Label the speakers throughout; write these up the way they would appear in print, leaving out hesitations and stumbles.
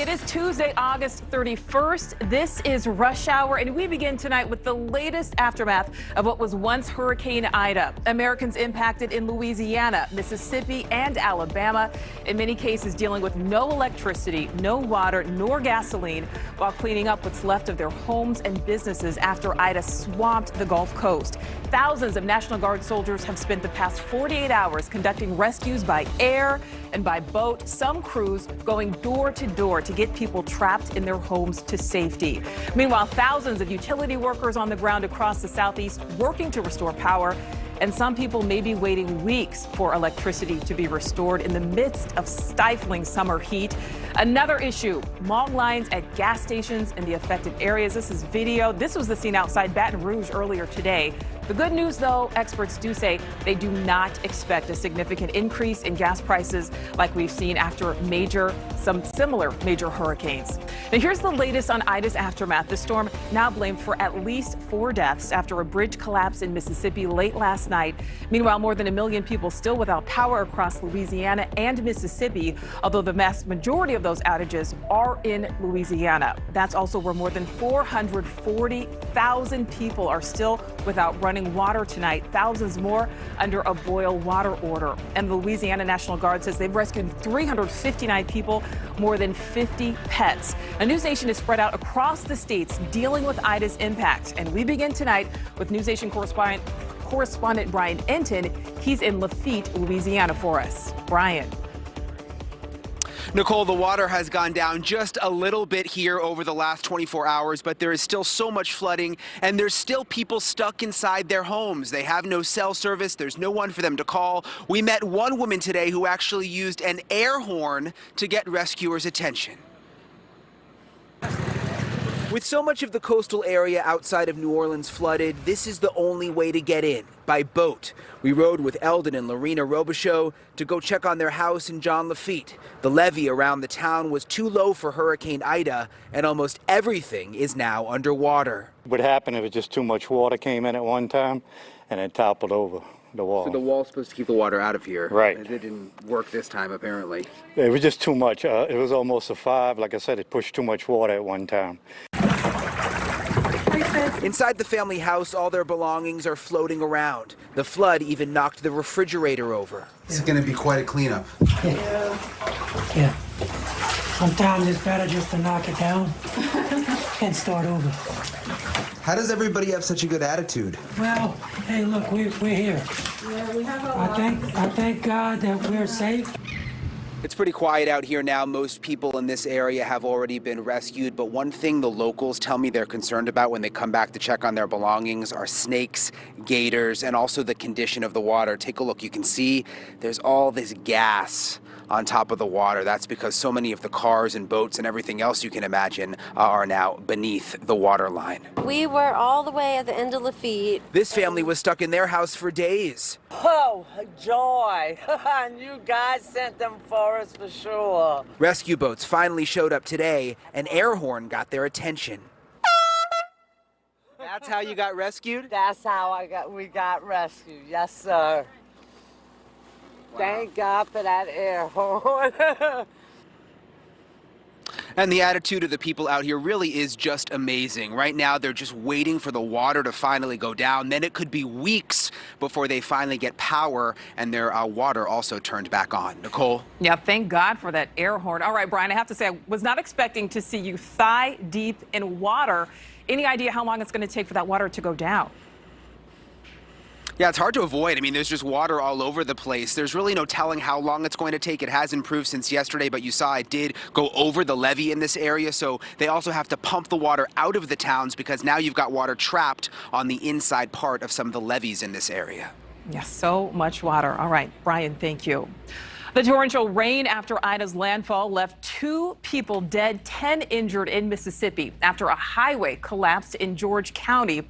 Speaker 1: It is Tuesday, August 31st. This is Rush Hour, and we begin tonight with the latest aftermath of what was once Hurricane Ida. Americans impacted in Louisiana, Mississippi, and Alabama, in many cases dealing with no electricity, no water, nor gasoline, while cleaning up what's left of their homes and businesses after Ida swamped the Gulf Coast. Thousands of National Guard soldiers have spent the past 48 hours conducting rescues by air and by boat, some crews going door to door to get people trapped in their homes to safety. Meanwhile, thousands of utility workers on the ground across the southeast working to restore power, and some people may be waiting weeks for electricity to be restored in the midst of stifling summer heat. Another issue, long lines at gas stations in the affected areas. This is video. This was the scene outside Baton Rouge earlier today. The good news, though, experts do say they do not expect a significant increase in gas prices like we've seen after some similar major hurricanes. Now, here's the latest on Ida's aftermath. The storm now blamed for at least 4 deaths after a bridge collapsed in Mississippi late last night. Meanwhile, more than 1 million people still without power across Louisiana and Mississippi, although the vast majority of those outages are in Louisiana. That's also where more than 440,000 people are still without running water tonight, thousands more under a boil water order. And the Louisiana National Guard says they've rescued 359 people, more than 50 pets. A News Nation is spread out across the states dealing with Ida's impact. And we begin tonight with News Nation correspondent Brian Enton. He's in Lafitte, Louisiana for us. Brian.
Speaker 2: Nicole, the water has gone down just a little bit here over the last 24 hours, but there is still so much flooding, and there's still people stuck inside their homes. They have no cell service. There's no one for them to call. We met one woman today who actually used an air horn to get rescuers' attention. With so much of the coastal area outside of New Orleans flooded, this is the only way to get in, by boat. We rode with Eldon and Lorena Robichaux to go check on their house in John Lafitte. The levee around the town was too low for Hurricane Ida, and almost everything is now underwater.
Speaker 3: What happened if just too much water came in at one time and it toppled over the wall.
Speaker 2: So the wall's supposed to keep the water out of here.
Speaker 3: Right.
Speaker 2: It didn't work this time, apparently.
Speaker 3: It was just too much. It was almost a 5. Like I said, it pushed too much water at one time.
Speaker 2: Inside the family house, all their belongings are floating around. The flood even knocked the refrigerator over.
Speaker 4: This is going to be quite a cleanup.
Speaker 5: Yeah. Sometimes it's better just to knock it down and start over.
Speaker 4: How does everybody have such a good attitude?
Speaker 5: Well, hey, look, we're here.
Speaker 6: Yeah, we have
Speaker 5: I thank God that we're safe.
Speaker 2: It's pretty quiet out here now. Most people in this area have already been rescued, but one thing the locals tell me they're concerned about when they come back to check on their belongings are snakes, gators, and also the condition of the water. Take a look. You can see there's all this gas on top of the water. That's because so many of the cars and boats and everything else you can imagine are now beneath the water line.
Speaker 6: We were all the way at the end of Lafitte.
Speaker 2: This family was stuck in their house for days.
Speaker 7: Oh, joy. And you guys sent them for us for sure.
Speaker 2: Rescue boats finally showed up today. An air horn got their attention. That's how you got rescued?
Speaker 7: That's how we got rescued. Yes, sir. Wow. Thank God for that air horn.
Speaker 2: And the attitude of the people out here really is just amazing. Right now, they're just waiting for the water to finally go down. Then it could be weeks before they finally get power and their water also turned back on. Nicole?
Speaker 1: Yeah, thank God for that air horn. All right, Brian, I have to say, I was not expecting to see you thigh deep in water. Any idea how long it's going to take for that water to go down?
Speaker 2: Yeah, it's hard to avoid. I mean, there's just water all over the place. There's really no telling how long it's going to take. It has improved since yesterday, but you saw it did go over the levee in this area. So they also have to pump the water out of the towns because now you've got water trapped on the inside part of some of the levees in this area. Yes,
Speaker 1: so much water. All right, Brian, thank you. The torrential rain after Ida's landfall left 2 people dead, 10 injured in Mississippi after a highway collapsed in George County.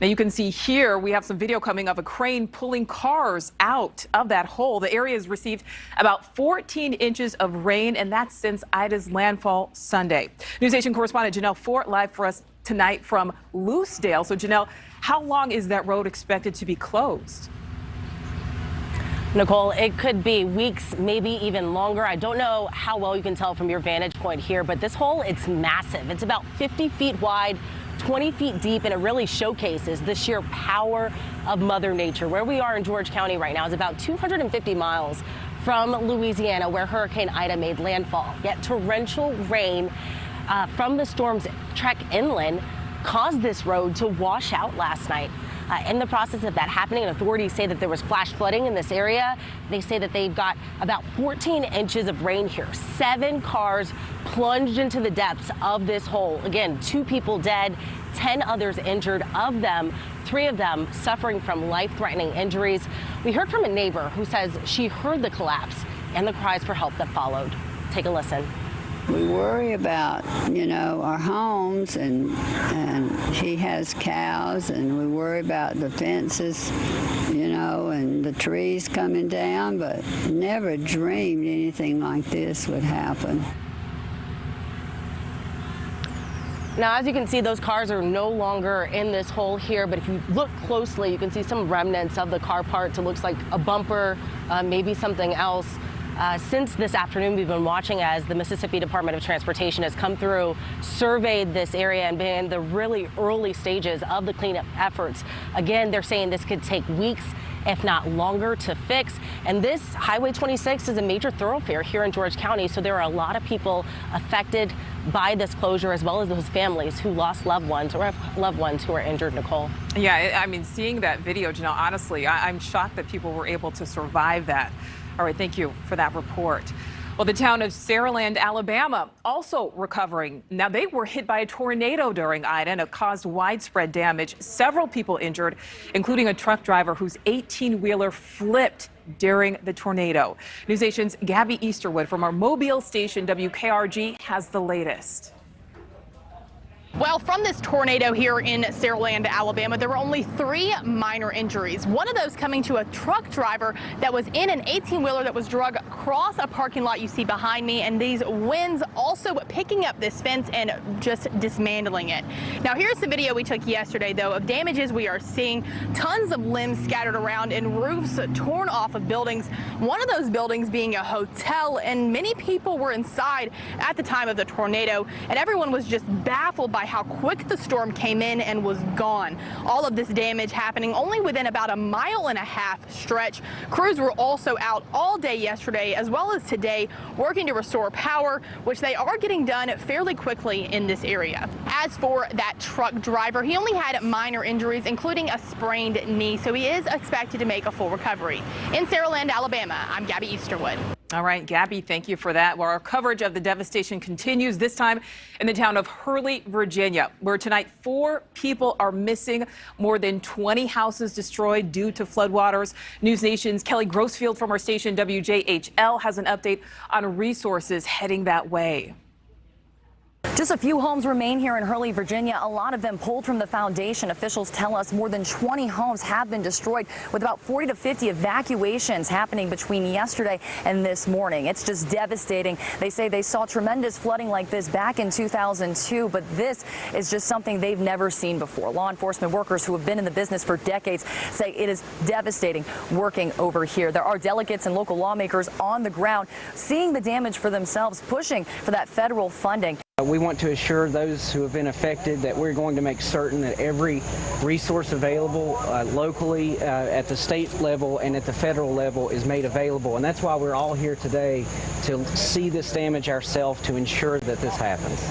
Speaker 1: Now you can see here we have some video coming of a crane pulling cars out of that hole. The area has received about 14 inches of rain, and that's since Ida's landfall Sunday. News Nation correspondent Janelle Fort live for us tonight from Loosedale. So Janelle, how long is that road expected to be closed?
Speaker 8: Nicole, it could be weeks, maybe even longer. I don't know how well you can tell from your vantage point here, but this hole, it's massive. It's about 50 feet wide, 20 feet deep, and it really showcases the sheer power of Mother Nature. Where we are in George County right now is about 250 miles from Louisiana, where Hurricane Ida made landfall. Yet torrential rain from the storm's trek inland caused this road to wash out last night. In the process of that happening, authorities say that there was flash flooding in this area. They say that they've got about 14 inches of rain here. 7 cars plunged into the depths of this hole. Again, 2 people dead, 10 others injured. Of them, 3 of them suffering from life-threatening injuries. We heard from a neighbor who says she heard the collapse and the cries for help that followed. Take a listen.
Speaker 9: We worry about, our homes, and he has cows, and we worry about the fences, and the trees coming down, but never dreamed anything like this would happen.
Speaker 8: Now, as you can see, those cars are no longer in this hole here, but if you look closely, you can see some remnants of the car parts. It looks like a bumper, maybe something else. Since this afternoon, we've been watching as the Mississippi Department of Transportation has come through, surveyed this area, and been in the really early stages of the cleanup efforts. Again, they're saying this could take weeks, if not longer, to fix. And this Highway 26 is a major thoroughfare here in George County, so there are a lot of people affected by this closure, as well as those families who lost loved ones or have loved ones who are injured, Nicole.
Speaker 1: Yeah, I mean, seeing that video, Janelle, honestly, I'm shocked that people were able to survive that. All right, thank you for that report. Well, the town of Saraland, Alabama, also recovering. Now, they were hit by a tornado during Ida, and it caused widespread damage. Several people injured, including a truck driver whose 18-wheeler flipped during the tornado. News Nation's Gabby Easterwood from our Mobile station, WKRG, has the latest.
Speaker 10: Well, from this tornado here in Saraland, Alabama, there were only 3 minor injuries. One of those coming to a truck driver that was in an 18-wheeler that was dragged across a parking lot you see behind me, and these winds also picking up this fence and just dismantling it. Now, here's the video we took yesterday, though, of damages we are seeing. Tons of limbs scattered around and roofs torn off of buildings. One of those buildings being a hotel, and many people were inside at the time of the tornado, and everyone was just baffled by how quick the storm came in and was gone. All of this damage happening only within about a 1.5 mile stretch. Crews were also out all day yesterday as well as today working to restore power, which they are getting done fairly quickly in this area. As for that truck driver, he only had minor injuries, including a sprained knee, so he is expected to make a full recovery. In Saraland, Alabama, I'm Gabby Easterwood.
Speaker 1: All right, Gabby, thank you for that. Well, our coverage of the devastation continues, this time in the town of Hurley, Virginia, where tonight 4 people are missing, more than 20 houses destroyed due to floodwaters. News Nation's Kelly Grossfield from our station WJHL has an update on resources heading that way.
Speaker 11: Just a few homes remain here in Hurley, Virginia. A lot of them pulled from the foundation. Officials tell us more than 20 homes have been destroyed, with about 40 to 50 evacuations happening between yesterday and this morning. It's just devastating. They say they saw tremendous flooding like this back in 2002, but this is just something they've never seen before. Law enforcement workers who have been in the business for decades say it is devastating working over here. There are delegates and local lawmakers on the ground seeing the damage for themselves, pushing for that federal funding.
Speaker 12: We want to assure those who have been affected that we're going to make certain that every resource available locally at the state level and at the federal level is made available. And that's why we're all here today, to see this damage ourselves, to ensure that this happens.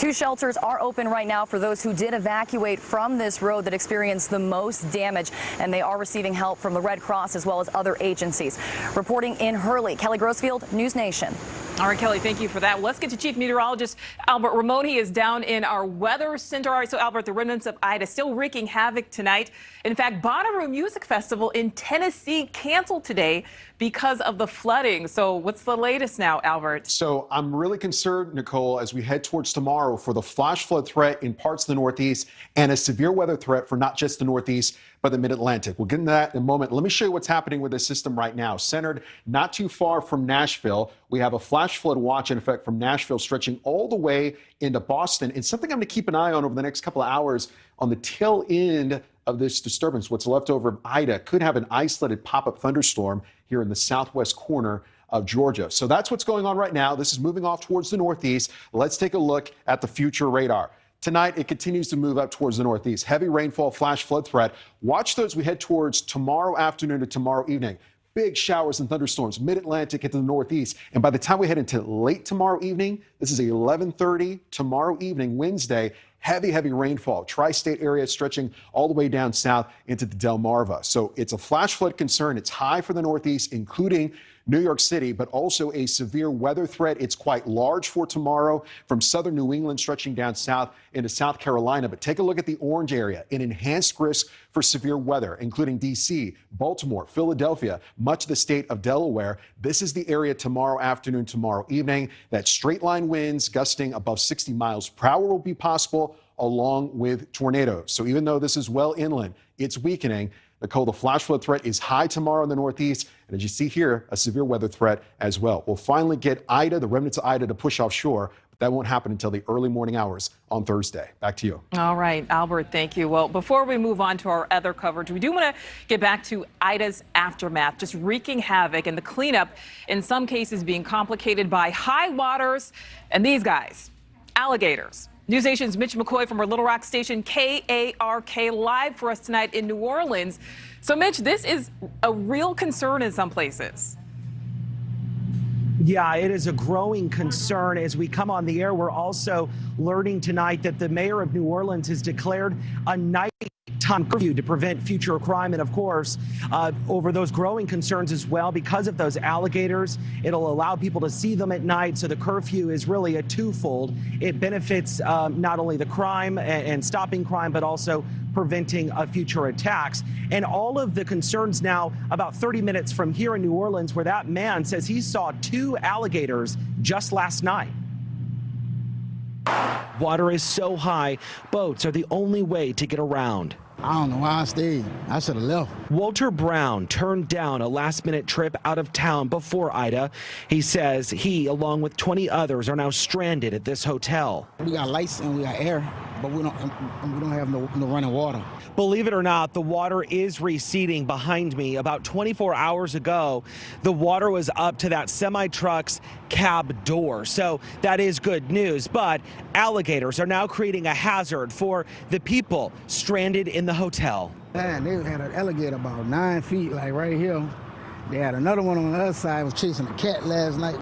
Speaker 11: 2 shelters are open right now for those who did evacuate from this road that experienced the most damage, and they are receiving help from the Red Cross as well as other agencies. Reporting in Hurley, Kelly Grossfield, News Nation.
Speaker 1: All right, Kelly, thank you for that. Let's get to Chief Meteorologist Albert Ramon. He is down in our weather center. All right, so Albert, the remnants of Ida still wreaking havoc tonight. In fact, Bonnaroo Music Festival in Tennessee canceled today because of the flooding. So what's the latest now, Albert?
Speaker 13: So I'm really concerned, Nicole, as we head towards tomorrow for the flash flood threat in parts of the Northeast and a severe weather threat for not just the Northeast, but the Mid-Atlantic. We'll get into that in a moment. Let me show you what's happening with this system right now. Centered not too far from Nashville, we have a flash flood watch in effect from Nashville stretching all the way into Boston. And something I'm going to keep an eye on over the next couple of hours on the tail end of this disturbance, what's left over of Ida, could have an isolated pop-up thunderstorm here in the southwest corner of Georgia. So that's what's going on right now. This is moving off towards the northeast. Let's take a look at the future radar. Tonight, it continues to move up towards the northeast. Heavy rainfall, flash flood threat. Watch those we head towards tomorrow afternoon to tomorrow evening. Big showers and thunderstorms, mid-Atlantic into the northeast. And by the time we head into late tomorrow evening, this is 11:30 tomorrow evening, Wednesday, heavy rainfall. Tri-state area stretching all the way down south into the Delmarva. So it's a flash flood concern. It's high for the northeast, including New York City, but also a severe weather threat. It's quite large for tomorrow from southern New England stretching down south into South Carolina. But take a look at the orange area, an enhanced risk for severe weather, including D.C., Baltimore, Philadelphia, much of the state of Delaware. This is the area tomorrow afternoon, tomorrow evening. That straight line winds gusting above 60 miles per hour will be possible, along with tornadoes. So even though this is well inland, it's weakening. Nicole, the flash flood threat is high tomorrow in the northeast. And as you see here, a severe weather threat as well. We'll finally get Ida, the remnants of Ida, to push offshore. But that won't happen until the early morning hours on Thursday. Back to you.
Speaker 1: All right, Albert, thank you. Well, before we move on to our other coverage, we do want to get back to Ida's aftermath, just wreaking havoc, and the cleanup in some cases being complicated by high waters and these guys, alligators. News Nation's Mitch McCoy from our Little Rock station KARK live for us tonight in New Orleans. So, Mitch, this is a real concern in some places.
Speaker 14: Yeah, it is a growing concern. As we come on the air, we're also learning tonight that the mayor of New Orleans has declared a nighttime curfew to prevent future crime. And of course, over those growing concerns as well, because of those alligators, it'll allow people to see them at night. So the curfew is really a twofold. It benefits not only the crime and stopping crime, but also preventing future attacks. And all of the concerns now about 30 minutes from here in New Orleans, where that man says he saw 2 alligators just last night. Water is so high, boats are the only way to get around.
Speaker 15: I don't know why I stayed. I should have left.
Speaker 14: Walter Brown turned down a last-minute trip out of town before Ida. He says he, along with 20 others, are now stranded at this hotel.
Speaker 15: We got lights and we got air, but we don't have no running water.
Speaker 14: Believe it or not, the water is receding behind me. About 24 hours ago, the water was up to that semi-truck's cab door. So that is good news. But alligators are now creating a hazard for the people stranded in the hotel.
Speaker 15: Man, they had an alligator about 9 feet, like right here. They had another one on the other side, was chasing a cat last night.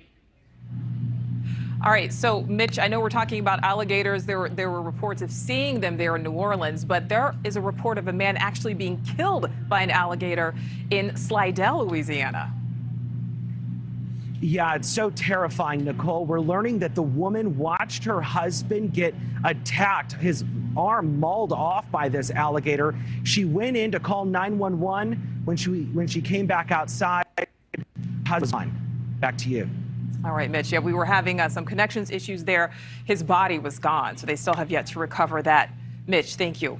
Speaker 1: All right, so Mitch, I know we're talking about alligators. There were reports of seeing them there in New Orleans, but there is a report of a man actually being killed by an alligator in Slidell, Louisiana.
Speaker 14: Yeah, it's so terrifying, Nicole. We're learning that the woman watched her husband get attacked, his arm mauled off by this alligator. She went in to call 911 when she came back outside. Back to you.
Speaker 1: All right, Mitch. Yeah, we were having some connections issues there. His body was gone, so they still have yet to recover that. Mitch, thank you.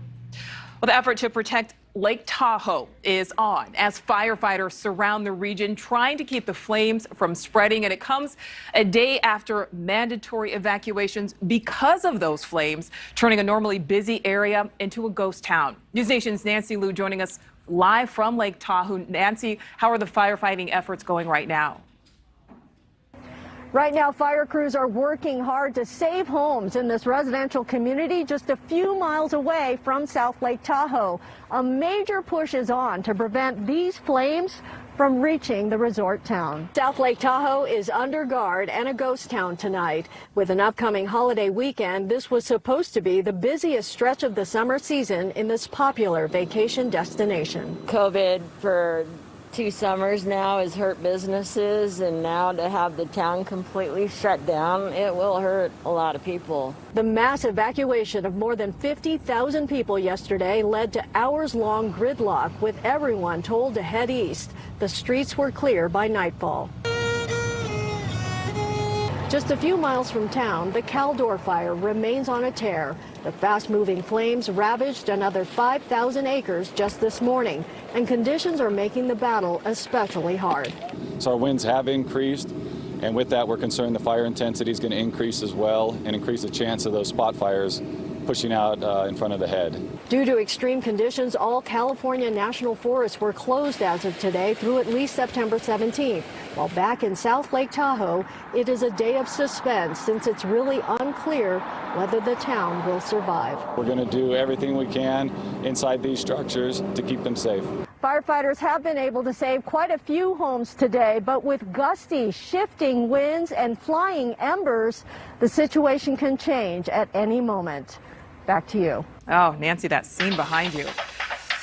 Speaker 1: Well, the effort to protect Lake Tahoe is on as firefighters surround the region trying to keep the flames from spreading. And it comes a day after mandatory evacuations because of those flames, turning a normally busy area into a ghost town. News Nation's Nancy Liu joining us live from Lake Tahoe. Nancy, how are the firefighting efforts going right now?
Speaker 16: Right now, fire crews are working hard to save homes in this residential community just a few miles away from South Lake Tahoe. A major push is on to prevent these flames from reaching the resort town. South Lake Tahoe is under guard and a ghost town tonight. With an upcoming holiday weekend, this was supposed to be the busiest stretch of the summer season in this popular vacation destination.
Speaker 17: COVID for 2 summers now has hurt businesses, and now to have the town completely shut down, it will hurt a lot of people.
Speaker 16: The mass evacuation of more than 50,000 people yesterday led to hours-long gridlock, with everyone told to head east. The streets were clear by nightfall. Just a few miles from town, the Caldor fire remains on a tear. The fast-moving flames ravaged another 5,000 acres just this morning, and conditions are making the battle especially hard.
Speaker 18: So our winds have increased, and with that, we're concerned the fire intensity is going to increase as well and increase the chance of those spot fires pushing out in front of the head.
Speaker 16: Due to extreme conditions, all California national forests were closed as of today through at least September 17th. While back in South Lake Tahoe, it is a day of suspense since it's really unclear whether the town will survive.
Speaker 18: We're going to do everything we can inside these structures to keep them safe.
Speaker 16: Firefighters have been able to save quite a few homes today, but with gusty, shifting winds and flying embers, the situation can change at any moment. Back to you.
Speaker 1: Oh, Nancy, that scene behind you.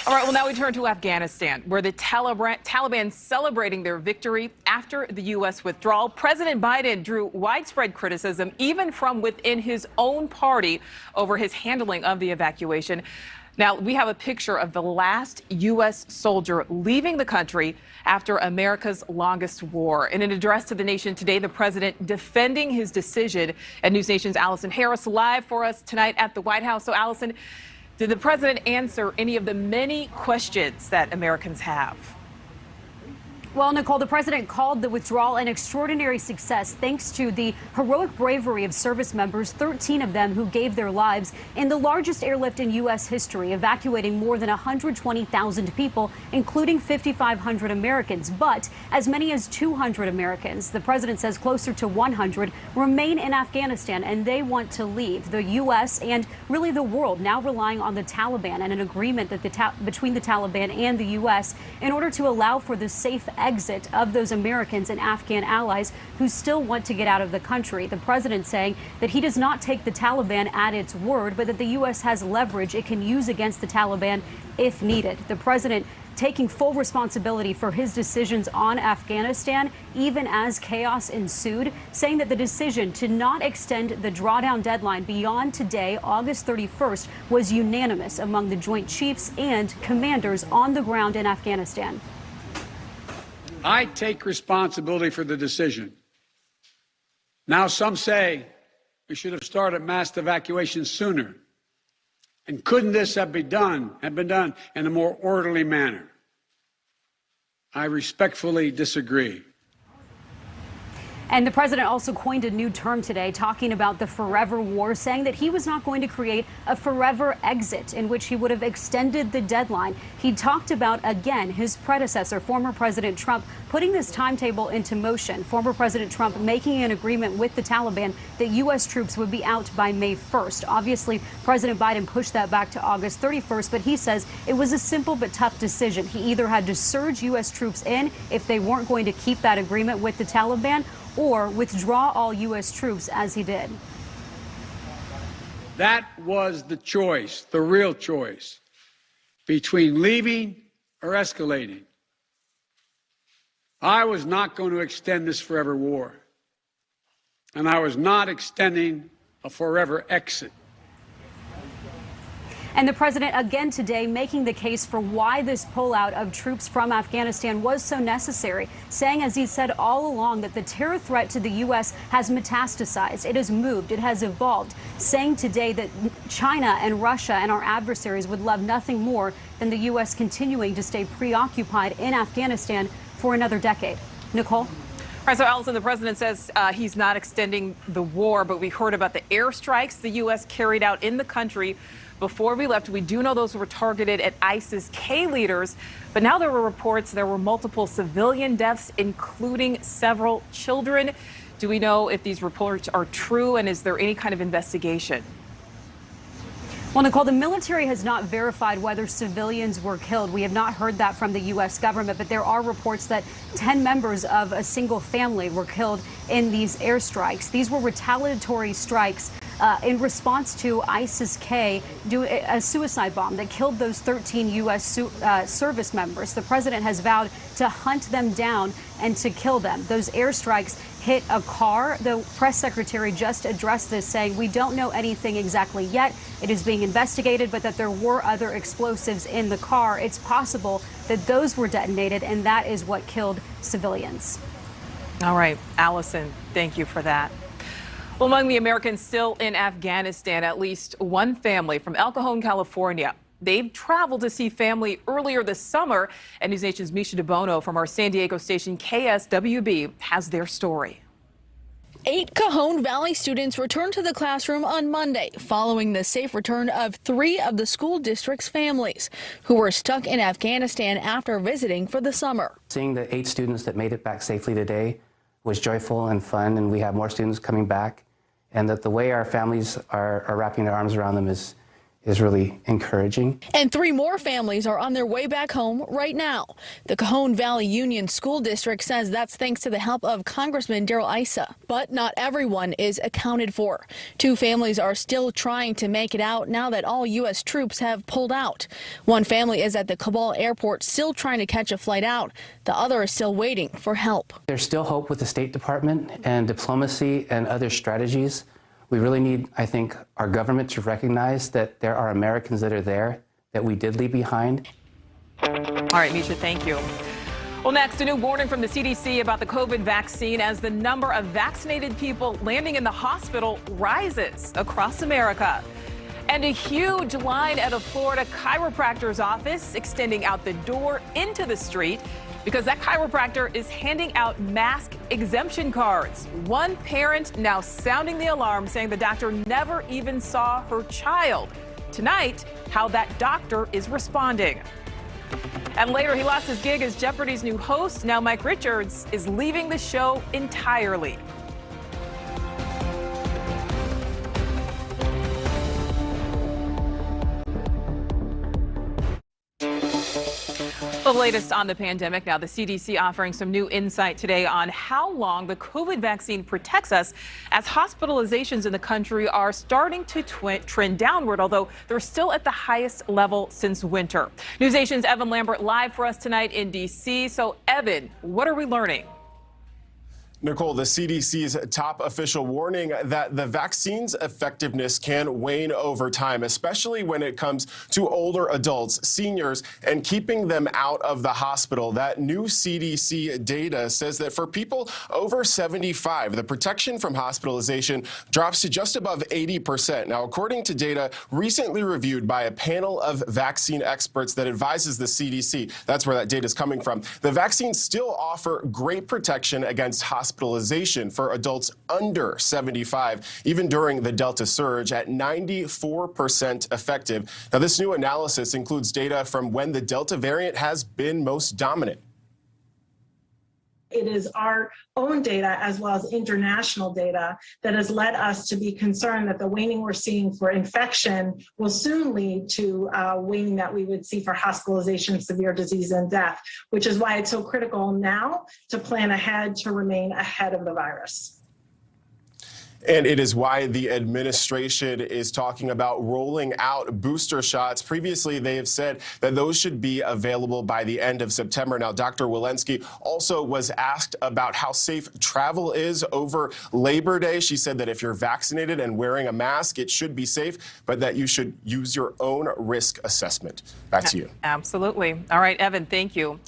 Speaker 1: All right, well, now we turn to Afghanistan, where the Taliban celebrating their victory after the U.S. withdrawal. President Biden drew widespread criticism, even from within his own party, over his handling of the evacuation. Now, we have a picture of the last U.S. soldier leaving the country after America's longest war. In an address to the nation today, the president defending his decision. And News Nation's Allison Harris live for us tonight at the White House. So, Allison, did the president answer any of the many questions that Americans have?
Speaker 19: Well, Nicole, the president called the withdrawal an extraordinary success thanks to the heroic bravery of service members, 13 of them who gave their lives in the largest airlift in U.S. history, evacuating more than 120,000 people, including 5,500 Americans. But as many as 200 Americans, the president says closer to 100, remain in Afghanistan, and they want to leave. The U.S. and really the world now relying on the Taliban and an agreement that between the Taliban and the U.S. in order to allow for the safe exit of those Americans and Afghan allies who still want to get out of the country. The president saying that he does not take the Taliban at its word, but that the U.S. has leverage it can use against the Taliban if needed. The president taking full responsibility for his decisions on Afghanistan, even as chaos ensued, saying that the decision to not extend the drawdown deadline beyond today, August 31st, was unanimous among the Joint Chiefs and commanders on the ground in Afghanistan.
Speaker 20: I take responsibility for the decision. Now some say we should have started mass evacuation sooner. And couldn't this have been done in a more orderly manner? I respectfully disagree.
Speaker 19: And the president also coined a new term today, talking about the forever war, saying that he was not going to create a forever exit in which he would have extended the deadline. He talked about, again, his predecessor, former President Trump, putting this timetable into motion. Former President Trump making an agreement with the Taliban that U.S. troops would be out by May 1st. Obviously, President Biden pushed that back to August 31st, but he says it was a simple but tough decision. He either had to surge U.S. troops in if they weren't going to keep that agreement with the Taliban, or withdraw all U.S. troops as he did.
Speaker 20: That was the choice, the real choice, between leaving or escalating. I was not going to extend this forever war, and I was not extending a forever exit.
Speaker 19: And the president again today making the case for why this pullout of troops from Afghanistan was so necessary, saying, as he said all along, that the terror threat to the U.S. has metastasized. It has moved. It has evolved, saying today that China and Russia and our adversaries would love nothing more than the U.S. continuing to stay preoccupied in Afghanistan for another decade. Nicole?
Speaker 1: All right, so Allison, the president says he's not extending the war, but we heard about the airstrikes the U.S. carried out in the country before we left. We do know those were targeted at ISIS-K leaders, but now there were reports there were multiple civilian deaths, including several children. Do we know if these reports are true, and is there any kind of investigation?
Speaker 19: Well, Nicole, the military has not verified whether civilians were killed. We have not heard that from the U.S. government, but there are reports that 10 members of a single family were killed in these airstrikes. These were retaliatory strikes in response to ISIS-K doing a suicide bomb that killed those 13 U.S. service members. The president has vowed to hunt them down and to kill them. Those airstrikes hit a car. The press secretary just addressed this, saying, we don't know anything exactly yet. It is being investigated, but that there were other explosives in the car. It's possible that those were detonated, and that is what killed civilians.
Speaker 1: All right, Allison, thank you for that. Well, among the Americans still in Afghanistan, at least one family from El Cajon, California. They've traveled to see family earlier this summer, and News Nation's Misha DeBono from our San Diego station KSWB has their story.
Speaker 10: 8 Cajon Valley students returned to the classroom on Monday following the safe return of 3 of the school district's families who were stuck in Afghanistan after visiting for the summer.
Speaker 21: Seeing the 8 students that made it back safely today was joyful and fun, and we have more students coming back, and that the way our families are wrapping their arms around them is really encouraging.
Speaker 10: And 3 more families are on their way back home right now. The Cajon Valley Union School District says that's thanks to the help of Congressman Darrell Issa. But not everyone is accounted for. 2 families are still trying to make it out now that all U.S. troops have pulled out. One family is at the Kabul airport still trying to catch a flight out. The other is still waiting for help.
Speaker 21: There's still hope with the State Department and diplomacy and other strategies. We really need, I think, our government to recognize that there are Americans that are there that we did leave behind.
Speaker 1: All right, Misha, thank you. Well, next, a new warning from the CDC about the COVID vaccine as the number of vaccinated people landing in the hospital rises across America. And a huge line at a Florida chiropractor's office extending out the door into the street because that chiropractor is handing out mask exemption cards. One parent now sounding the alarm, saying the doctor never even saw her child. Tonight, how that doctor is responding. And later, he lost his gig as Jeopardy's new host. Now Mike Richards is leaving the show entirely. The latest on the pandemic. Now, the CDC offering some new insight today on how long the COVID vaccine protects us as hospitalizations in the country are starting to trend downward, although they're still at the highest level since winter. NewsNation's Evan Lambert live for us tonight in D.C. So, Evan, what are we learning?
Speaker 22: Nicole, the CDC's top official warning that the vaccine's effectiveness can wane over time, especially when it comes to older adults, seniors, and keeping them out of the hospital. That new CDC data says that for people over 75, the protection from hospitalization drops to just above 80%. Now, according to data recently reviewed by a panel of vaccine experts that advises the CDC, that's where that data is coming from, the vaccines still offer great protection against hospitalization for adults under 75, even during the Delta surge, at 94% effective. Now, this new analysis includes data from when the Delta variant has been most dominant.
Speaker 23: It is our own data as well as international data that has led us to be concerned that the waning we're seeing for infection will soon lead to waning that we would see for hospitalization, severe disease, and death, which is why it's so critical now to plan ahead to remain ahead of the virus.
Speaker 22: And it is why the administration is talking about rolling out booster shots. Previously, they have said that those should be available by the end of September. Now, Dr. Walensky also was asked about how safe travel is over Labor Day. She said that if you're vaccinated and wearing a mask, it should be safe, but that you should use your own risk assessment. Back to you.
Speaker 1: Absolutely. All right, Evan, thank you.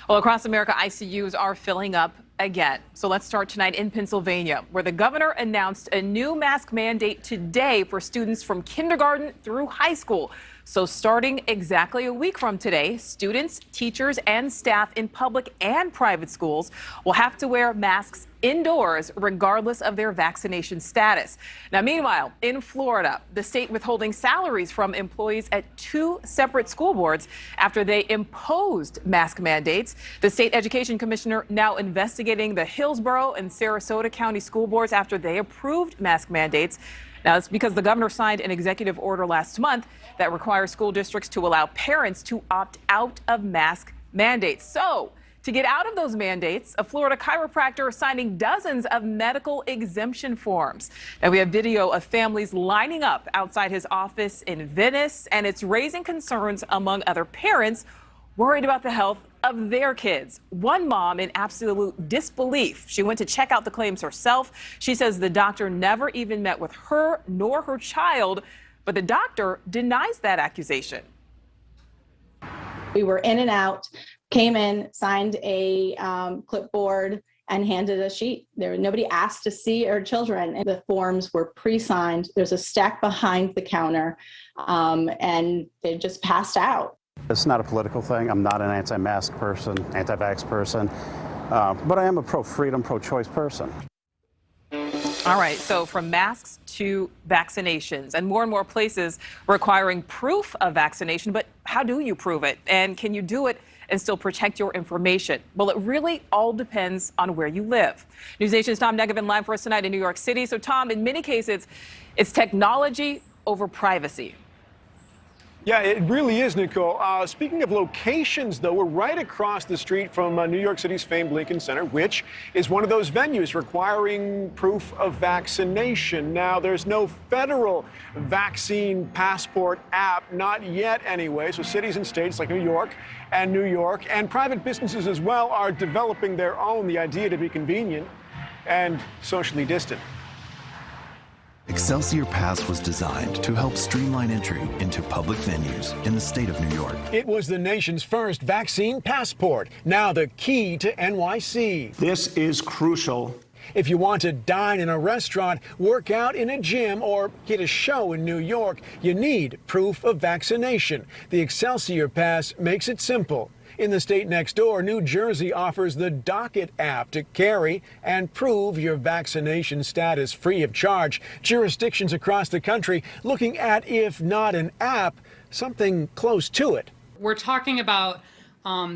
Speaker 1: Well, across America, ICUs are filling up again. So let's start tonight in Pennsylvania, where the governor announced a new mask mandate today for students from kindergarten through high school. So starting exactly a week from today, students, teachers, and staff in public and private schools will have to wear masks indoors, regardless of their vaccination status. Now, meanwhile, in Florida, the state withholding salaries from employees at 2 separate school boards after they imposed mask mandates. The state education commissioner now investigating the Hillsborough and Sarasota County school boards after they approved mask mandates. Now, it's because the governor signed an executive order last month that requires school districts to allow parents to opt out of mask mandates. So, to get out of those mandates, a Florida chiropractor is signing dozens of medical exemption forms. Now, we have video of families lining up outside his office in Venice, and it's raising concerns among other parents worried about the health of their kids. One mom in absolute disbelief. She went to check out the claims herself. She says the doctor never even met with her nor her child, but the doctor denies that accusation.
Speaker 24: We were in and out, came in, signed a clipboard, and handed a sheet. Nobody asked to see our children. And the forms were pre-signed. There's a stack behind the counter, and they just passed out.
Speaker 25: It's not a political thing. I'm not an anti-mask person, anti-vax person, but I am a pro-freedom, pro-choice person.
Speaker 1: All right, so from masks to vaccinations, and more places requiring proof of vaccination. But how do you prove it? And can you do it and still protect your information? Well, it really all depends on where you live. News Nation's Tom Negovin live for us tonight in New York City. So, Tom, in many cases, it's technology over privacy.
Speaker 3: Yeah, it really is, Nicole. Speaking of locations, though, we're right across the street from New York City's famed Lincoln Center, which is one of those venues requiring proof of vaccination. Now, there's no federal vaccine passport app, not yet anyway, so cities and states like New York and private businesses as well are developing their own, the idea to be convenient and socially distant.
Speaker 4: Excelsior Pass was designed to help streamline entry into public venues in the state of New York.
Speaker 3: It was the nation's first vaccine passport, now the key to NYC.
Speaker 5: This is crucial.
Speaker 3: If you want to dine in a restaurant, work out in a gym, or hit a show in New York, you need proof of vaccination. The Excelsior Pass makes it simple. In the state next door, New Jersey offers the Docket app to carry and prove your vaccination status free of charge. Jurisdictions across the country looking at, if not an app, something close to it.
Speaker 6: We're talking about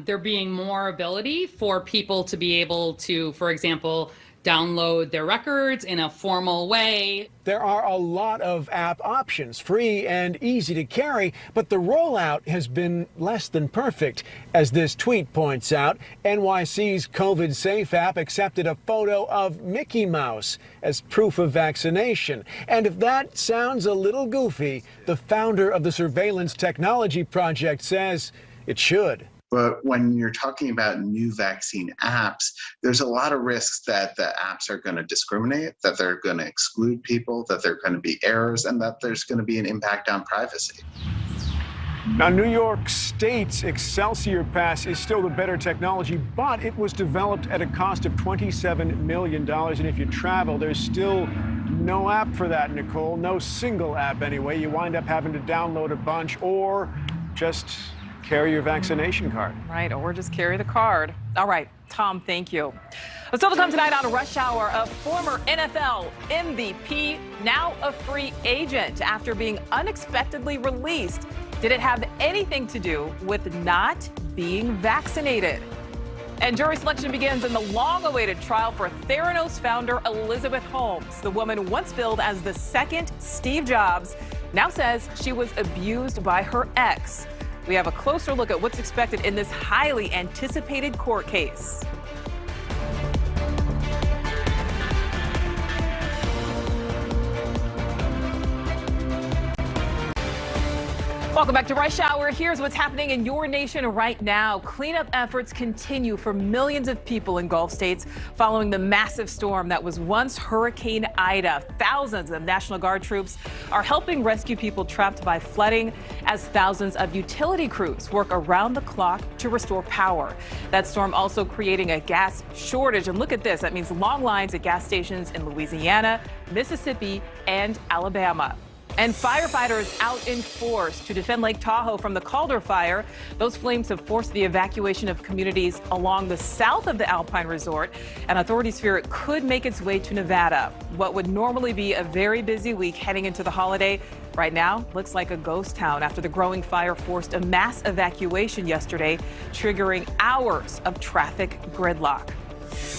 Speaker 6: there being more ability for people to be able to, for example, download their records in a formal way.
Speaker 3: There are a lot of app options, free and easy to carry, but the rollout has been less than perfect. As this tweet points out, NYC's COVID Safe app accepted a photo of Mickey Mouse as proof of vaccination. And if that sounds a little goofy, the founder of the Surveillance Technology Project says it should.
Speaker 7: But when you're talking about new vaccine apps, there's a lot of risks that the apps are going to discriminate, that they're going to exclude people, that there are going to be errors, and that there's going to be an impact on privacy.
Speaker 3: Now, New York State's Excelsior Pass is still the better technology, but it was developed at a cost of $27 million. And if you travel, there's still no app for that, Nicole. No single app anyway. You wind up having to download a bunch or just carry your vaccination card.
Speaker 1: Right, or just carry the card. All right, Tom, thank you. Still to come tonight on Rush Hour, a former NFL MVP, now a free agent after being unexpectedly released. Did it have anything to do with not being vaccinated? And jury selection begins in the long-awaited trial for Theranos founder Elizabeth Holmes. The woman once billed as the second Steve Jobs now says she was abused by her ex. We have a closer look at what's expected in this highly anticipated court case. Welcome back to Rush Hour. Here's what's happening in your nation right now. Cleanup efforts continue for millions of people in Gulf states following the massive storm that was once Hurricane Ida. Thousands of National Guard troops are helping rescue people trapped by flooding as thousands of utility crews work around the clock to restore power. That storm also creating a gas shortage. And look at this. That means long lines at gas stations in Louisiana, Mississippi, and Alabama. And firefighters out in force to defend Lake Tahoe from the Calder fire. Those flames have forced the evacuation of communities along the south of the Alpine Resort, and authorities fear it could make its way to Nevada. What would normally be a very busy week heading into the holiday right now looks like a ghost town after the growing fire forced a mass evacuation yesterday, triggering hours of traffic gridlock.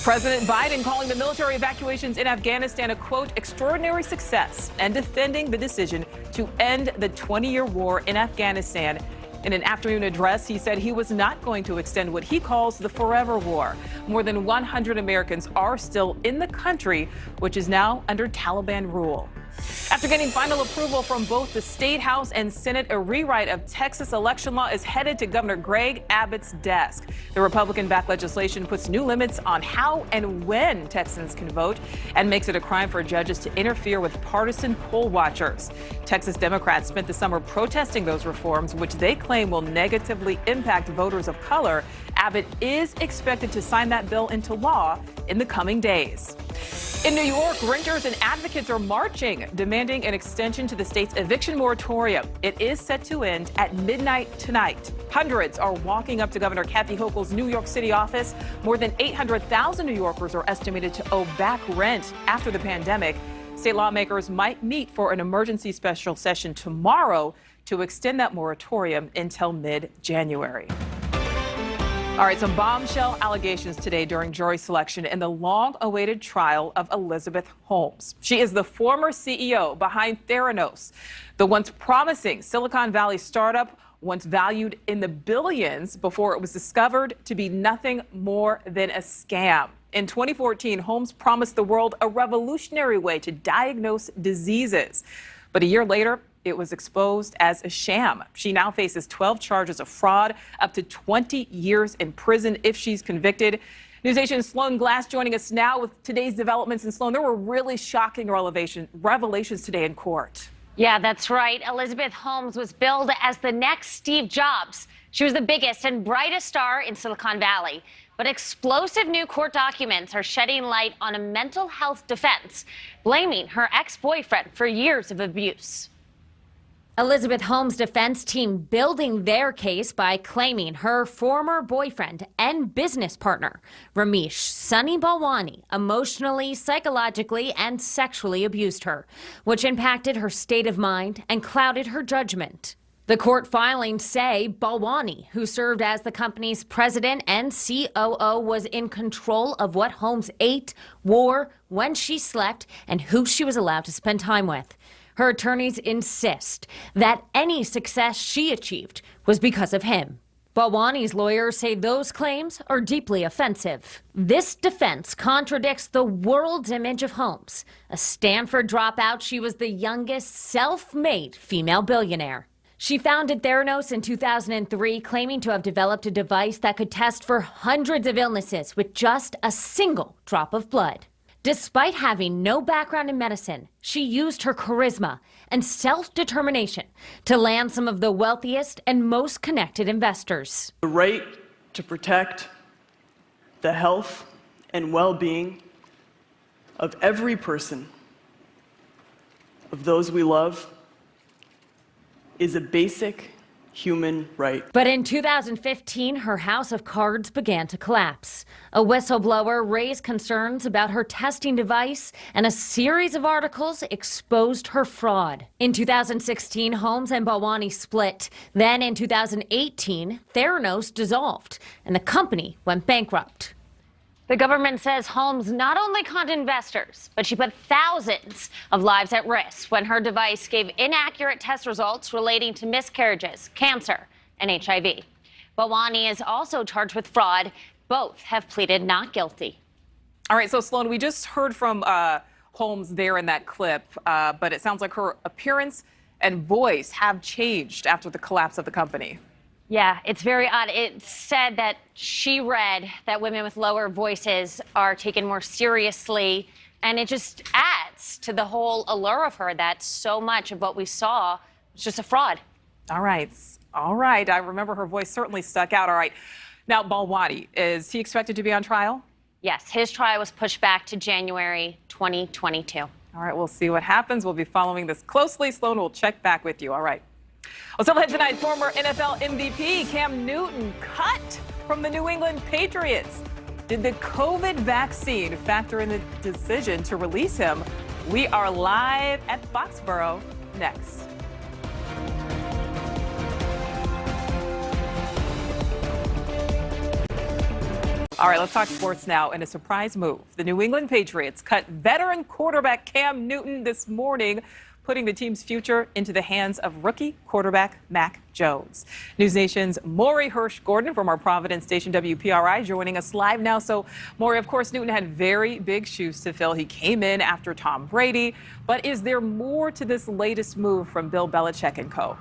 Speaker 1: President Biden calling the military evacuations in Afghanistan a, quote, extraordinary success and defending the decision to end the 20-year war in Afghanistan. In an afternoon address, he said he was not going to extend what he calls the forever war. More than 100 Americans are still in the country, which is now under Taliban rule. After getting final approval from both the State House and Senate, a rewrite of Texas election law is headed to Governor Greg Abbott's desk. The Republican-backed legislation puts new limits on how and when Texans can vote and makes it a crime for judges to interfere with partisan poll watchers. Texas Democrats spent the summer protesting those reforms, which they claim will negatively impact voters of color. Abbott is expected to sign that bill into law in the coming days. In New York, renters and advocates are marching, demanding an extension to the state's eviction moratorium. It is set to end at midnight tonight. Hundreds are walking up to Governor Kathy Hochul's New York City office. More than 800,000 New Yorkers are estimated to owe back rent after the pandemic. State lawmakers might meet for an emergency special session tomorrow to extend that moratorium until mid-January. All right, some bombshell allegations today during jury selection in the long-awaited trial of Elizabeth Holmes. She is the former CEO behind Theranos, the once promising Silicon Valley startup, once valued in the billions before it was discovered to be nothing more than a scam. In 2014, Holmes promised the world a revolutionary way to diagnose diseases. But a year later, it was exposed as a sham. She now faces 12 charges of fraud, up to 20 years in prison if she's convicted. NewsNation's Sloan Glass joining us now with today's developments. And Sloan, there were really shocking revelations today in court.
Speaker 2: Yeah, that's right. Elizabeth Holmes was billed as the next Steve Jobs. She was the biggest and brightest star in Silicon Valley. But explosive new court documents are shedding light on a mental health defense, blaming her ex-boyfriend for years of abuse. Elizabeth Holmes' defense team building their case by claiming her former boyfriend and business partner, Ramesh Sunny Balwani, emotionally, psychologically, and sexually abused her, which impacted her state of mind and clouded her judgment. The court filings say Balwani, who served as the company's president and COO, was in control of what Holmes ate, wore, when she slept, and who she was allowed to spend time with. Her attorneys insist that any success she achieved was because of him. Balwani's lawyers say those claims are deeply offensive. This defense contradicts the world's image of Holmes. A Stanford dropout, she was the youngest self-made female billionaire. She founded Theranos in 2003, claiming to have developed a device that could test for hundreds of illnesses with just a single drop of blood. Despite having no background in medicine, she used her charisma and self-determination to land some of the wealthiest and most connected investors.
Speaker 5: The right to protect the health and well-being of every person, of those we love, is a basic human right.
Speaker 2: But in 2015, her house of cards began to collapse. A whistleblower raised concerns about her testing device, and a series of articles exposed her fraud. In 2016, Holmes and Balwani split. Then in 2018, Theranos dissolved, and the company went bankrupt. The government says Holmes not only conned investors, but she put thousands of lives at risk when her device gave inaccurate test results relating to miscarriages, cancer, and HIV. Balwani is also charged with fraud. Both have pleaded not guilty.
Speaker 1: All right, so Sloan, we just heard from Holmes there in that clip, but it sounds like her appearance and voice have changed after the collapse of the company.
Speaker 2: Yeah, it's very odd. It said that she read that women with lower voices are taken more seriously, and it just adds to the whole allure of her that so much of what we saw was just a fraud.
Speaker 1: All right. I remember her voice certainly stuck out. All right. Now, Balwani, is he expected to be on trial?
Speaker 2: Yes, his trial was pushed back to January 2022.
Speaker 1: All right, we'll see what happens. We'll be following this closely. Sloan will check back with you. All right. Well, so ahead tonight, former NFL MVP Cam Newton cut from the New England Patriots. Did the COVID vaccine factor in the decision to release him? We are live at Foxborough next. All right, let's talk sports now. In a surprise move, the New England Patriots cut veteran quarterback Cam Newton this morning, putting the team's future into the hands of rookie quarterback Mac Jones. NewsNation's Maury Hirsch-Gordon from our Providence station WPRI joining us live now. So, Maury, of course, Newton had very big shoes to fill. He came in after Tom Brady. But is there more to this latest move from Bill Belichick and co.?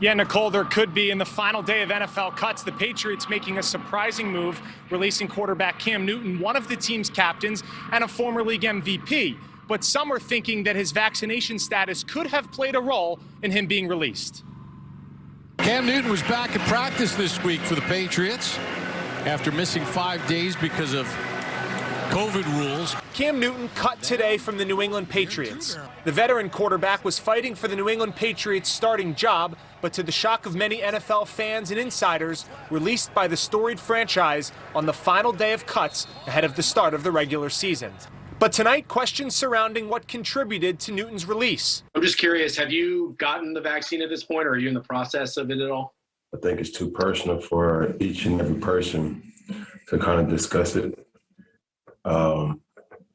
Speaker 8: Yeah, Nicole, there could be. In the final day of NFL cuts, the Patriots making a surprising move, releasing quarterback Cam Newton, one of the team's captains and a former league MVP. But some are thinking that his vaccination status could have played a role in him being released.
Speaker 9: Cam Newton was back at practice this week for the Patriots after missing 5 days because of COVID rules.
Speaker 8: Cam Newton cut today from the New England Patriots. The veteran quarterback was fighting for the New England Patriots starting job, but to the shock of many NFL fans and insiders, released by the storied franchise on the final day of cuts ahead of the start of the regular season. But tonight, questions surrounding what contributed to Newton's release.
Speaker 11: I'm just curious, have you gotten the vaccine at this point, or are you in the process of it at all?
Speaker 12: I think it's too personal for each and every person to kind of discuss it.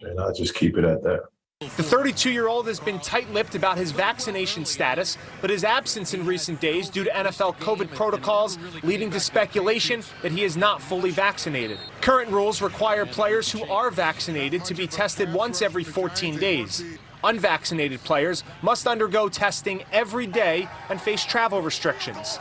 Speaker 12: And I'll just keep it at that.
Speaker 8: The 32-year-old has been tight-lipped about his vaccination status, but his absence in recent days due to NFL COVID protocols leading to speculation that he is not fully vaccinated. Current rules require players who are vaccinated to be tested once every 14 days. Unvaccinated players must undergo testing every day and face travel restrictions.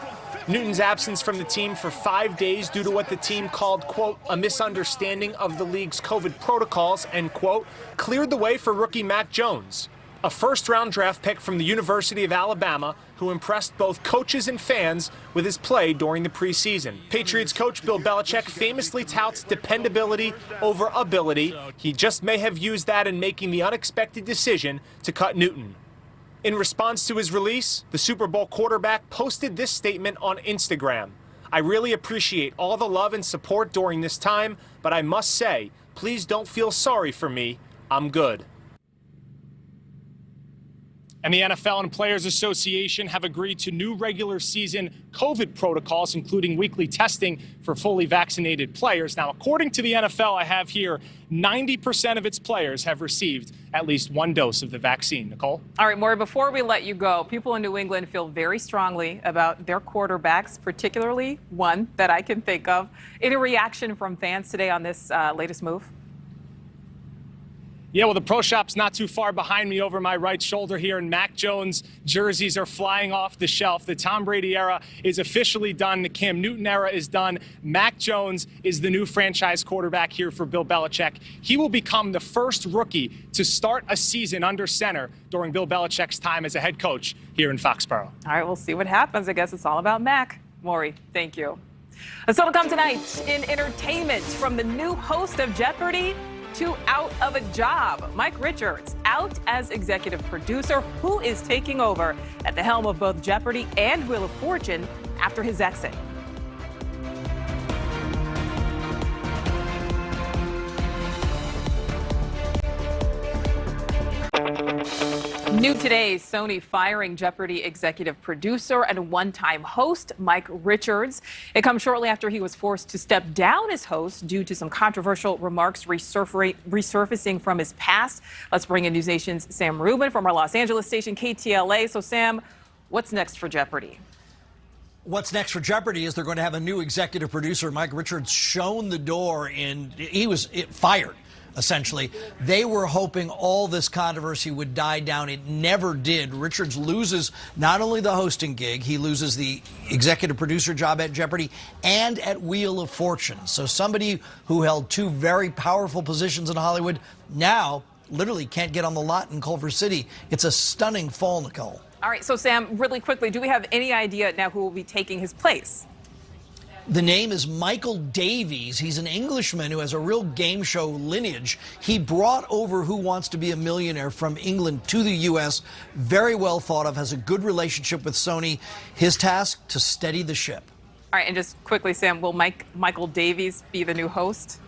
Speaker 8: Newton's absence from the team for 5 days due to what the team called, quote, a misunderstanding of the league's COVID protocols, end quote, cleared the way for rookie Mac Jones, a first-round draft pick from the University of Alabama who impressed both coaches and fans with his play during the preseason. Patriots coach Bill Belichick famously touts dependability over ability. He just may have used that in making the unexpected decision to cut Newton. In response to his release, the Super Bowl quarterback posted this statement on Instagram. I really appreciate all the love and support during this time, but I must say, please don't feel sorry for me. I'm good. And the NFL and Players Association have agreed to new regular season COVID protocols, including weekly testing for fully vaccinated players. Now, according to the NFL, I have here 90% of its players have received at least one dose of the vaccine. Nicole?
Speaker 1: All right, Maury, before we let you go, people in New England feel very strongly about their quarterbacks, particularly one that I can think of. Any reaction from fans today on this latest move?
Speaker 8: Yeah, well, the Pro Shop's not too far behind me over my right shoulder here, and Mac Jones jerseys are flying off the shelf. The Tom Brady era is officially done. The Cam Newton era is done. Mac Jones is the new franchise quarterback here for Bill Belichick. He will become the first rookie to start a season under center during Bill Belichick's time as a head coach here in Foxborough.
Speaker 1: All right, we'll see what happens. I guess it's all about Mac. Maury, thank you. So to come tonight in entertainment, from the new host of Jeopardy to out of a job. Mike Richards out as executive producer. Who is taking over at the helm of both Jeopardy and Wheel of Fortune after his exit? New today, Sony firing Jeopardy executive producer and one-time host Mike Richards. It comes shortly after he was forced to step down as host due to some controversial remarks resurfacing from his past. Let's bring in News Nation's Sam Rubin from our Los Angeles station KTLA. So Sam, what's next for Jeopardy?
Speaker 13: What's next for Jeopardy is they're going to have a new executive producer. Mike Richards shown the door, and he was fired. Essentially, they were hoping all this controversy would die down. It never did. Richards loses not only the hosting gig, he loses the executive producer job at Jeopardy and at Wheel of Fortune. So somebody who held two very powerful positions in Hollywood now literally can't get on the lot in Culver City. It's a stunning fall, Nicole.
Speaker 1: All right, so Sam, really quickly, do we have any idea now who will be taking his place?
Speaker 13: The name is Michael Davies. He's an Englishman who has a real game show lineage. He brought over Who Wants to Be a Millionaire from England to the U.S. Very well thought of, has a good relationship with Sony. His task, to steady the ship.
Speaker 1: All right, and just quickly, Sam, will Michael Davies be the new host?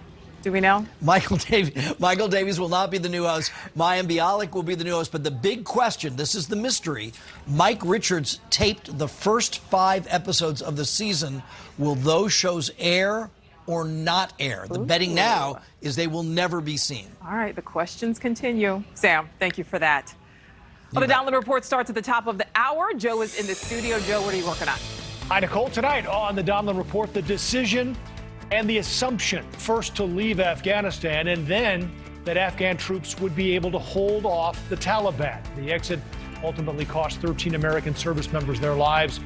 Speaker 1: Do we know?
Speaker 13: Michael Davies will not be the new host. Mayim Bialik will be the new host. But the big question, this is the mystery, Mike Richards taped the first 5 episodes of the season. Will those shows air or not air? The betting now is they will never be seen.
Speaker 1: All right, the questions continue. Sam, thank you for that. Well, the Download Report starts at the top of the hour. Joe is in the studio. Joe, what are you working on?
Speaker 14: Hi, Nicole. Tonight on the Download Report, the decision and the assumption, first to leave Afghanistan, and then that Afghan troops would be able to hold off the Taliban. The exit ultimately cost 13 American service members their lives.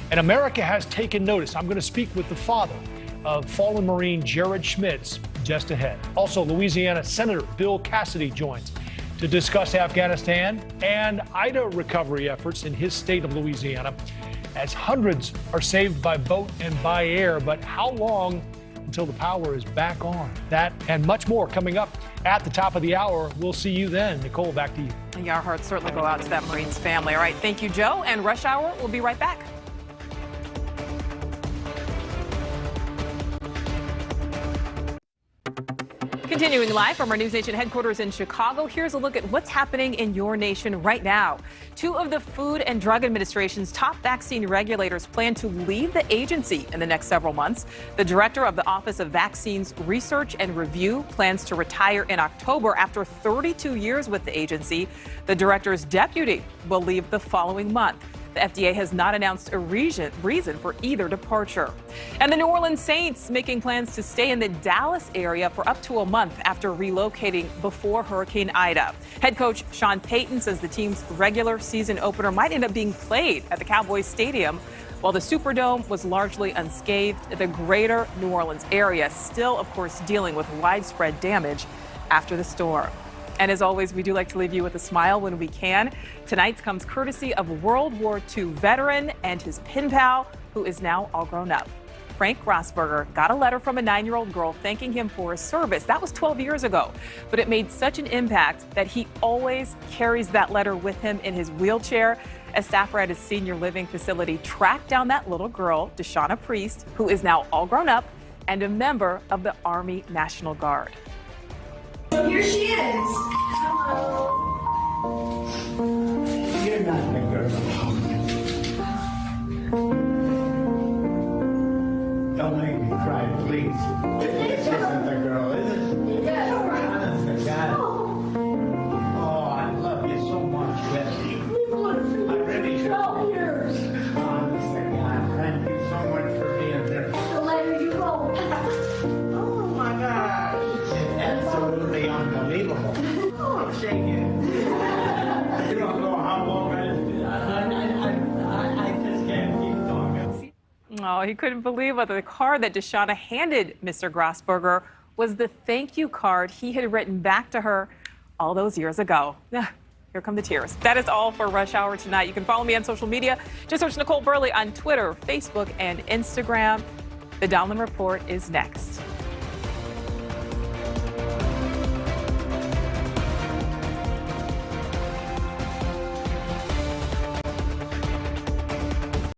Speaker 14: And America has taken notice. I'm going to speak with the father of fallen Marine Jared Schmitz just ahead. Also, Louisiana Senator Bill Cassidy joins to discuss Afghanistan and Ida recovery efforts in his state of Louisiana, as hundreds are saved by boat and by air. But how long until the power is back on. That and much more coming up at the top of the hour. We'll see you then. Nicole, back to you.
Speaker 1: Yeah, our hearts certainly go out to that Marines family. All right, thank you, Joe. And Rush Hour will be right back. Continuing live from our News Nation headquarters in Chicago, here's a look at what's happening in your nation right now. Two of the Food and Drug Administration's top vaccine regulators plan to leave the agency in the next several months. The director of the Office of Vaccines Research and Review plans to retire in October after 32 years with the agency. The director's deputy will leave the following month. The FDA has not announced a reason for either departure. And the New Orleans Saints making plans to stay in the Dallas area for up to a month after relocating before Hurricane Ida. Head coach Sean Payton says the team's regular season opener might end up being played at the Cowboys Stadium. While the Superdome was largely unscathed, the greater New Orleans area still, of course, dealing with widespread damage after the storm. And as always, we do like to leave you with a smile when we can. Tonight's comes courtesy of World War II veteran and his pen pal, who is now all grown up. Frank Grossberger got a letter from a 9-year-old girl thanking him for his service. That was 12 years ago, but it made such an impact that he always carries that letter with him in his wheelchair. A staffer at his senior living facility tracked down that little girl, Deshauna Priest, who is now all grown up and a member of the Army National Guard.
Speaker 15: Here she is. Hello. You're not the girl. Don't make me cry, please. This isn't the girl, is it? Yeah. Honest to God. Oh, I love you so much, Bessie. I really do. 12 years. Honest to God, thank you so much for being there. The letter you wrote. Oh, my God. Absolutely unbelievable. Oh, I'm shaking. You don't know how long I just can't keep talking.
Speaker 1: Oh, he couldn't believe it. The card that Deshauna handed Mr. Grossberger was the thank you card he had written back to her all those years ago. Here come the tears. That is all for Rush Hour tonight. You can follow me on social media. Just search Nicole Burley on Twitter, Facebook, and Instagram. The Donlin Report is next.